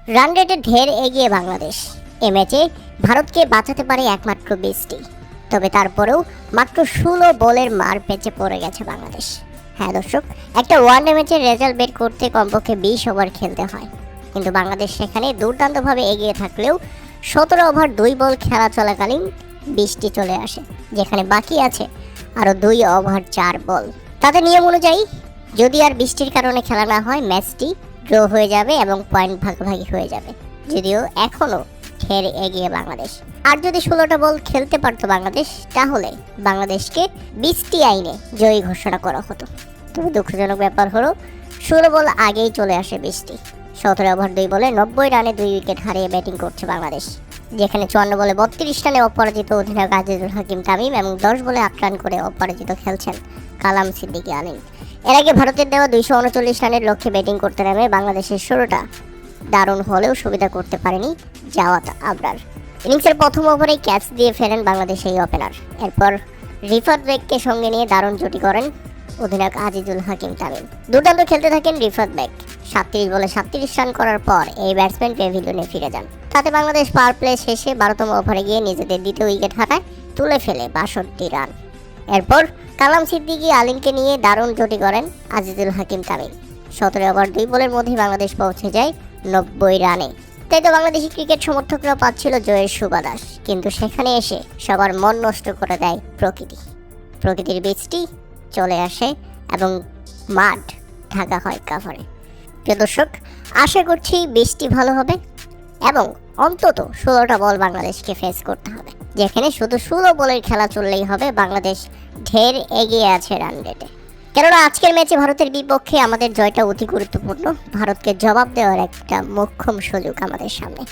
Run রেটে ঢের এগিয়ে বাংলাদেশ। এ ম্যাচে ভারতকে বাঁচাতে পারে একমাত্র বৃষ্টি। তবে তারপরেও মাত্র 16 বলের মার পেঁচে পড়ে গেছে বাংলাদেশ। হ্যাঁ দর্শক, একটা ওয়ানডে ম্যাচের রেজাল্ট বের করতে কমপক্ষে 20 ওভার খেলতে হয়, কিন্তু বাংলাদেশ সেখানে দুর্দান্তভাবে এগিয়ে থাকলেও 17 ওভার 2 বল খেলা চলাকালীন বৃষ্টি চলে আসে, যেখানে বাকি আছে আরও 2 ওভার 4 বল। তাদের নিয়ম অনুযায়ী যদি আর বৃষ্টির কারণে খেলা না হয়, ম্যাচটি ড্র হয়ে যাবে এবং পয়েন্ট ভাগাভাগি হয়ে যাবে, যদিও এখনও ঢের এগিয়ে বাংলাদেশ। আর যদি 16টা বল খেলতে পারতো বাংলাদেশ, তাহলে বাংলাদেশকে 20টি আইনে জয়ী ঘোষণা করা হতো। তবে দুঃখজনক ব্যাপার হলো 16 বল আগেই চলে আসে বৃষ্টি। 17 ওভার 2 বলে 90 রানে 2 উইকেট হারিয়ে ব্যাটিং করছে বাংলাদেশ, যেখানে 54 বলে 32 রানে অপরাজিত অধিনায়ক আজিজুল হাকিম তামিম এবং 10 বলে 8 রান করে অপরাজিত খেলছেন কালাম সিদ্দিকী আলিম। এর আগে ভারতের দেওয়া 239 রানের লক্ষ্যে ব্যাটিং করতে নেমে বাংলাদেশের শুরুটা দারুণ হলেও সুবিধা করতে পারেনি জাওয়াদ আবরার। ইনিংসের প্রথম ওভারেই ক্যাচ দিয়ে ফেলেন বাংলাদেশ এই ওপেনার। এরপর রিফাত বেগকে সঙ্গে নিয়ে দারুণ জুটি করেন অধিনায়ক আজিজুল হাকিম তামিম। দুর্দান্ত খেলতে থাকেন রিফাত বেগ। 37 বলে 37 রান করার পর এই ব্যাটসম্যান প্যাভিলিয়নে ফিরে যান। তাতে বাংলাদেশ পাওয়ার প্লে শেষে 12তম ওভারে গিয়ে নিজেদের দ্বিতীয় উইকেট হারায়, তুলে ফেলে 62 রান। এরপর কালাম সিদ্দিকী আলিমকে নিয়ে দারুণ জুটি করেন আজিজুল হাকিম তামিম। 17 ওভার 2 বলের মধ্যেই বাংলাদেশ পৌঁছে যায় 90 রানে। তাই তো বাংলাদেশি ক্রিকেট সমর্থকরা পাচ্ছিল জয়ের সুবাতাস, কিন্তু সেখানে এসে সবার মন নষ্ট করে দেয় প্রকৃতির বৃষ্টি চলে আসে এবং মাঠ ঢাকা হয় কাভারে। প্রিয় দর্শক, আশা করছি বৃষ্টি ভালো হবে এবং অন্তত 16টা বল বাংলাদেশকে ফেস করতে হবে, যেখানে শুধু 16 বলের খেলা চললেই হবে। বাংলাদেশ ঢের এগিয়ে আছে রান রেটে, কেননা আজকের ম্যাচে ভারতের বিপক্ষে আমাদের জয়টা অতি গুরুত্বপূর্ণ। ভারতকে জবাব দেওয়ার একটা মোক্ষম সুযোগ আমাদের সামনে।